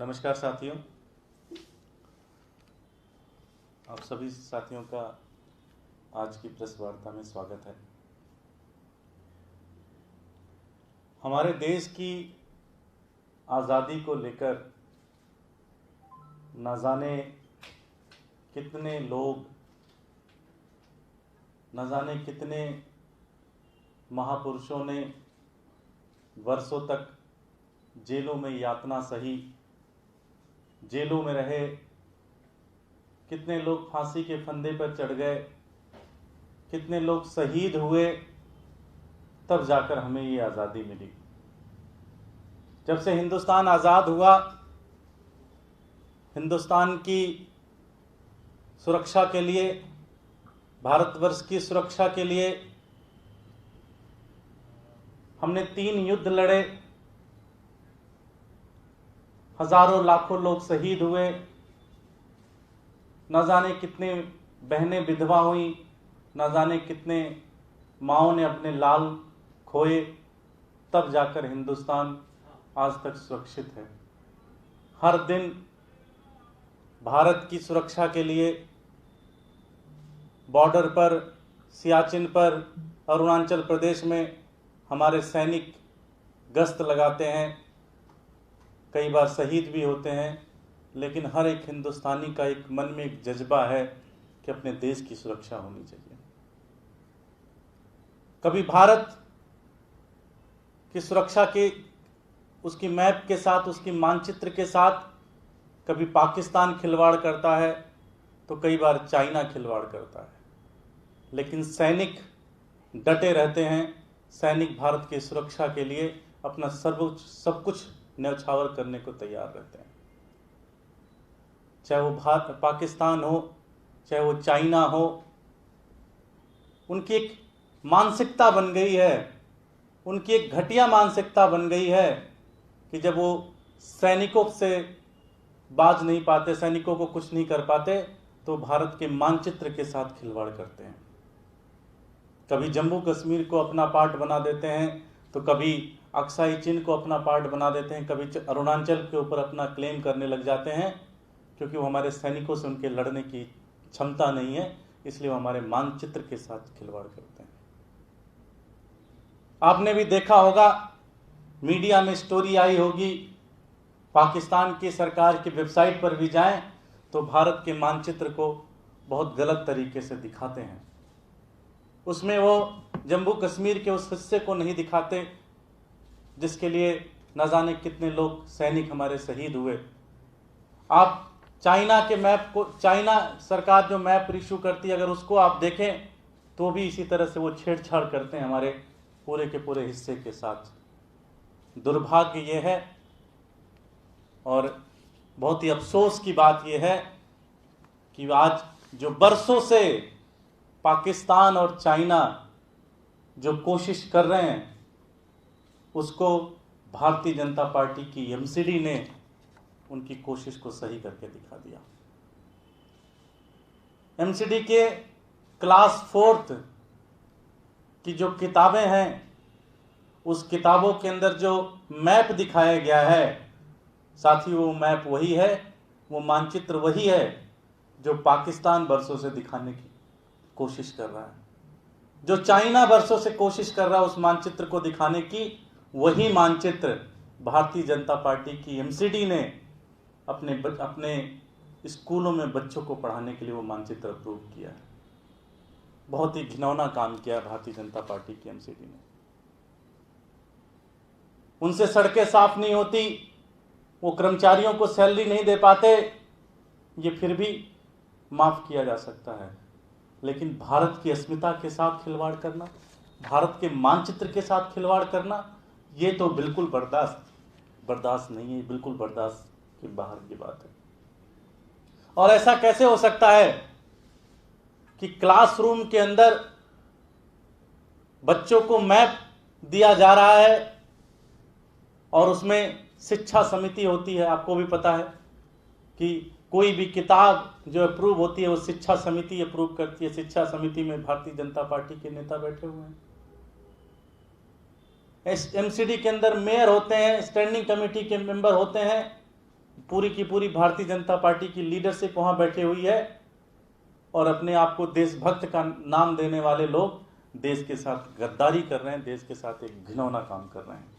नमस्कार साथियों, आप सभी साथियों का आज की प्रेस वार्ता में स्वागत है। हमारे देश की आज़ादी को लेकर न जाने कितने लोग, न जाने कितने महापुरुषों ने वर्षों तक जेलों में यातना सही, जेलों में रहे, कितने लोग फांसी के फंदे पर चढ़ गए, कितने लोग शहीद हुए, तब जाकर हमें ये आज़ादी मिली। जब से हिंदुस्तान आज़ाद हुआ, हिंदुस्तान की सुरक्षा के लिए, भारतवर्ष की सुरक्षा के लिए हमने 3 युद्ध लड़े, हजारों लाखों लोग शहीद हुए, न जाने कितने बहनें विधवा हुई, न जाने कितने माओं ने अपने लाल खोए, तब जाकर हिंदुस्तान आज तक सुरक्षित है। हर दिन भारत की सुरक्षा के लिए बॉर्डर पर, सियाचिन पर, अरुणाचल प्रदेश में हमारे सैनिक गश्त लगाते हैं, कई बार शहीद भी होते हैं, लेकिन हर एक हिंदुस्तानी का एक मन में एक जज्बा है कि अपने देश की सुरक्षा होनी चाहिए। कभी भारत की सुरक्षा के उसकी मैप के साथ, उसकी मानचित्र के साथ कभी पाकिस्तान खिलवाड़ करता है तो कई बार चाइना खिलवाड़ करता है, लेकिन सैनिक डटे रहते हैं। सैनिक भारत की सुरक्षा के लिए अपना सब कुछ न्यौछावर करने को तैयार रहते हैं। चाहे वो पाकिस्तान हो, चाहे वो चाइना हो, उनकी एक मानसिकता बन गई है, उनकी एक घटिया मानसिकता बन गई है कि जब वो सैनिकों से बाज नहीं पाते, सैनिकों को कुछ नहीं कर पाते, तो भारत के मानचित्र के साथ खिलवाड़ करते हैं। कभी जम्मू कश्मीर को अपना पार्ट बना देते हैं, तो कभी अक्साई चीन को अपना पार्ट बना देते हैं, कभी अरुणाचल के ऊपर अपना क्लेम करने लग जाते हैं, क्योंकि वो हमारे सैनिकों से उनके लड़ने की क्षमता नहीं है, इसलिए वो हमारे मानचित्र के साथ खिलवाड़ करते हैं। आपने भी देखा होगा, मीडिया में स्टोरी आई होगी, पाकिस्तान की सरकार की वेबसाइट पर भी जाएं तो भारत के मानचित्र को बहुत गलत तरीके से दिखाते हैं। उसमें वो जम्मू कश्मीर के उस हिस्से को नहीं दिखाते जिसके लिए न जाने कितने लोग सैनिक हमारे शहीद हुए। आप चाइना के मैप को, चाइना सरकार जो मैप इशू करती है, अगर उसको आप देखें तो भी इसी तरह से वो छेड़छाड़ करते हैं हमारे पूरे के पूरे हिस्से के साथ। दुर्भाग्य ये है और बहुत ही अफसोस की बात यह है कि आज जो बरसों से पाकिस्तान और चाइना जो कोशिश कर रहे हैं, उसको भारतीय जनता पार्टी की एमसीडी ने उनकी कोशिश को सही करके दिखा दिया। एमसीडी के क्लास 4th की जो किताबें हैं, उस किताबों के अंदर जो मैप दिखाया गया है, साथ ही वो मैप वही है, वो मानचित्र वही है जो पाकिस्तान वर्षों से दिखाने की कोशिश कर रहा है। जो चाइना वर्षों से कोशिश कर रहा है उस मानचित्र को दिखाने की, वही मानचित्र भारतीय जनता पार्टी की एमसीडी ने अपने स्कूलों में बच्चों को पढ़ाने के लिए वो मानचित्र अप्रूव किया है। बहुत ही घिनौना काम किया भारतीय जनता पार्टी की एमसीडी ने। उनसे सड़कें साफ नहीं होती, वो कर्मचारियों को सैलरी नहीं दे पाते, ये फिर भी माफ किया जा सकता है, लेकिन भारत की अस्मिता के साथ खिलवाड़ करना, भारत के मानचित्र के साथ खिलवाड़ करना, ये तो बिल्कुल बर्दाश्त नहीं है, बिल्कुल बर्दाश्त के बाहर की बात है। और ऐसा कैसे हो सकता है कि क्लासरूम के अंदर बच्चों को मैप दिया जा रहा है और उसमें शिक्षा समिति होती है। आपको भी पता है कि कोई भी किताब जो अप्रूव होती है वो शिक्षा समिति अप्रूव करती है। शिक्षा समिति में भारतीय जनता पार्टी के नेता बैठे हुए हैं। एमसीडी के अंदर मेयर होते हैं, स्टैंडिंग कमेटी के मेंबर होते हैं, पूरी की पूरी भारतीय जनता पार्टी की लीडरशिप वहां बैठी हुई है और अपने आप को देशभक्त का नाम देने वाले लोग देश के साथ गद्दारी कर रहे हैं, देश के साथ एक घिनौना काम कर रहे हैं।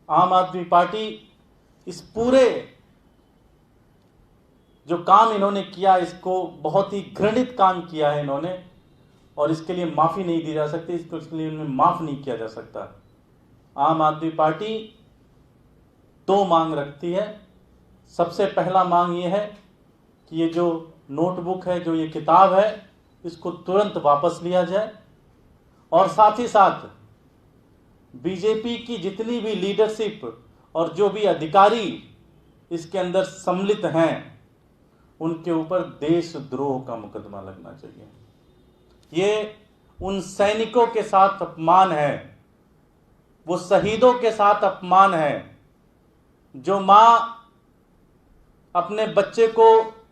आम आदमी पार्टी इस पूरे जो काम इन्होंने किया, इसको बहुत ही घृणित काम किया है इन्होंने, और इसके लिए माफी नहीं दी जा सकती, इसके लिए इन्हें माफ नहीं किया जा सकता। आम आदमी पार्टी दो मांग रखती है। सबसे पहला मांग ये है कि ये जो नोटबुक है, जो ये किताब है, इसको तुरंत वापस लिया जाए, और साथ ही साथ बीजेपी की जितनी भी लीडरशिप और जो भी अधिकारी इसके अंदर सम्मिलित हैं, उनके ऊपर देशद्रोह का मुकदमा लगना चाहिए। ये उन सैनिकों के साथ अपमान है, वो शहीदों के साथ अपमान है। जो मां अपने बच्चे को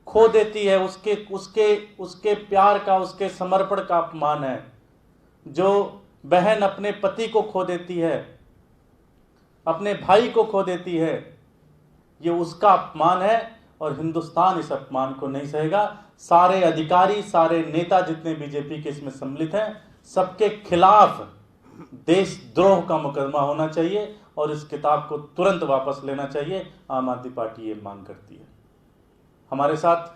खो देती है, उसके प्यार का, उसके समर्पण का अपमान है। जो बहन अपने पति को खो देती है, अपने भाई को खो देती है, ये उसका अपमान है, और हिंदुस्तान इस अपमान को नहीं सहेगा। सारे अधिकारी, सारे नेता जितने बीजेपी के इसमें सम्मिलित हैं, सबके खिलाफ देशद्रोह का मुकदमा होना चाहिए और इस किताब को तुरंत वापस लेना चाहिए। आम आदमी पार्टी ये मांग करती है। हमारे साथ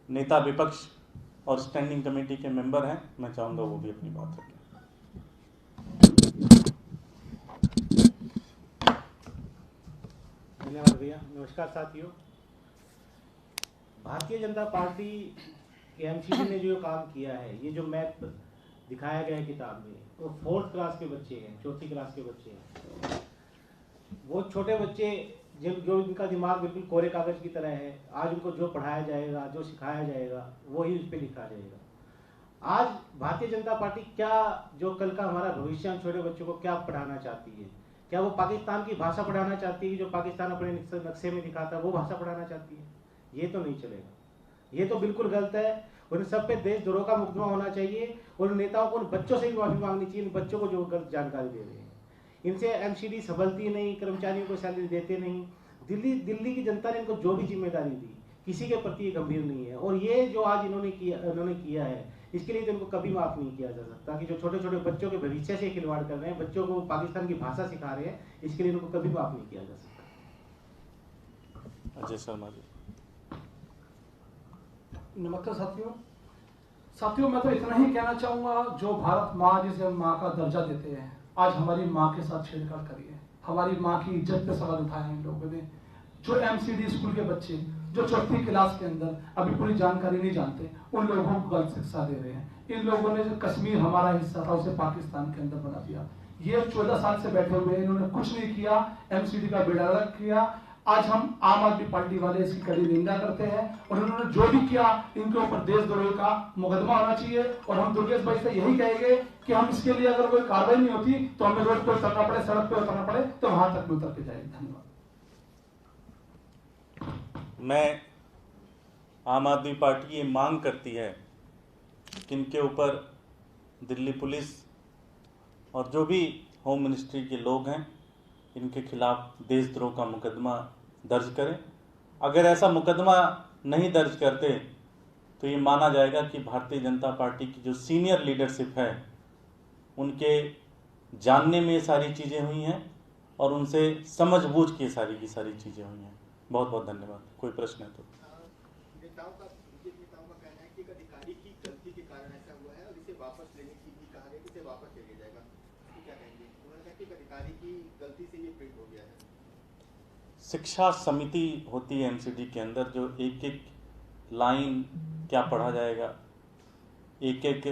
नेता विपक्ष और स्टैंडिंग कमेटी के मेंबर हैं, मैं चाहूंगा वो भी अपनी बात रखें। धन्यवाद भैया। नमस्कार साथियों। भारतीय जनता पार्टी के एमसीडी ने जो काम किया है, ये जो मैप दिखाया गया है किताब में, वो 4th क्लास के बच्चे हैं, 4थी क्लास के बच्चे हैं। वो छोटे बच्चे जो इनका दिमाग बिल्कुल कोरे कागज की तरह है, आज उनको जो पढ़ाया जाएगा, जो सिखाया जाएगा, वो ही उस पर लिखा जाएगा। आज भारतीय जनता पार्टी क्या, जो कल का हमारा भविष्य, हम छोटे बच्चों को क्या पढ़ाना चाहती है? क्या वो पाकिस्तान की भाषा पढ़ाना चाहती है, जो पाकिस्तान अपने नक्शे में दिखाता है, वो भाषा पढ़ाना चाहती है? ये तो नहीं चलेगा, ये तो बिल्कुल गलत है। उन सब पे देशद्रोह का मुकदमा होना चाहिए, और नेताओं को उन बच्चों से भी माफी मांगनी चाहिए, इन बच्चों को जो गलत जानकारी दे रहे हैं। इनसे एमसीडी संभलती नहीं, कर्मचारियों को सैलरी देते नहीं। दिल्ली की जनता ने इनको जो भी जिम्मेदारी दी, किसी के प्रति ये गंभीर नहीं है। और ये जो आज इन्होंने किया है, इसके लिए तो इनको कभी माफ नहीं किया जा सकता। कि जो छोटे छोटे बच्चों के भविष्य से खिलवाड़ कर रहे हैं, बच्चों को पाकिस्तान की भाषा सिखा रहे हैं, इसके लिए इनको कभी माफ नहीं किया जा सकता। अजय शर्मा जी। नमस्कार साथियों, मैं तो इतना ही कहना चाहूंगा, जो भारत माँ, जिसे हम माँ का दर्जा देते हैं, आज हमारी माँ के साथ छेड़छाड़ करी है। हमारी माँ की इज्जत पे सवाल उठाए हैं इन लोगों ने। जो एमसीडी स्कूल के बच्चे, जो 4th क्लास के अंदर अभी पूरी जानकारी नहीं जानते, उन लोगों को गलत शिक्षा दे रहे हैं। इन लोगों ने जो कश्मीर हमारा हिस्सा था, उसे पाकिस्तान के अंदर बना दिया। ये 14 साल से बैठे हुए हैं, इन्होंने कुछ नहीं किया, एमसीडी का बेड़ा अलग किया। आज हम आम आदमी पार्टी वाले इसकी कड़ी निंदा करते हैं, और उन्होंने जो भी किया, इनके ऊपर देशद्रोह का मुकदमा होना चाहिए। और हम दुर्गेश भाई से यही कहेंगे कि हम इसके लिए अगर कोई कार्रवाई नहीं होती, तो हमें रोड पर उतरना पड़े, सड़क पर उतरना पड़े, तो वहां तक भी उतर के जाएंगे। धन्यवाद। मैं आम आदमी पार्टी ये मांग करती है कि इनके ऊपर दिल्ली पुलिस और जो भी होम मिनिस्ट्री के लोग हैं, इनके खिलाफ देशद्रोह का मुकदमा दर्ज करें। अगर ऐसा मुकदमा नहीं दर्ज करते तो ये माना जाएगा कि भारतीय जनता पार्टी की जो सीनियर लीडरशिप है, उनके जानने में ये सारी चीज़ें हुई हैं और उनसे समझबूझ के सारी की सारी चीज़ें हुई हैं। बहुत बहुत धन्यवाद। कोई प्रश्न है तो? नेताओं का कहना है कि एक अधिकारी की गलती के कारण ऐसा हुआ है और इसे वापस लेने की भी कहा गया, इसे वापस ले लिया जाएगा। क्या कहेंगे? उन्होंने कहा कि एक अधिकारी की गलती से ये प्रिंट हो गया है। शिक्षा समिति होती है एमसीडी के अंदर, जो एक एक लाइन क्या पढ़ा जाएगा, एक एक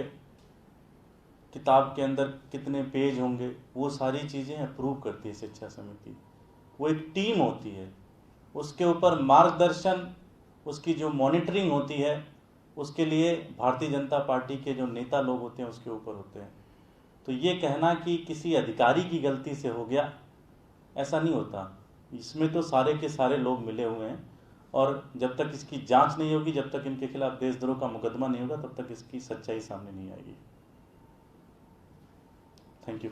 किताब के अंदर कितने पेज होंगे, वो सारी चीज़ें अप्रूव करती है शिक्षा समिति। वो एक टीम होती है, उसके ऊपर मार्गदर्शन, उसकी जो मॉनिटरिंग होती है, उसके लिए भारतीय जनता पार्टी के जो नेता लोग होते हैं उसके ऊपर होते हैं। तो ये कहना कि किसी अधिकारी की गलती से हो गया, ऐसा नहीं होता। इसमें तो सारे के सारे लोग मिले हुए हैं, और जब तक इसकी जांच नहीं होगी, जब तक इनके खिलाफ देशद्रोह का मुकदमा नहीं होगा, तब तक इसकी सच्चाई सामने नहीं आएगी। Thank you.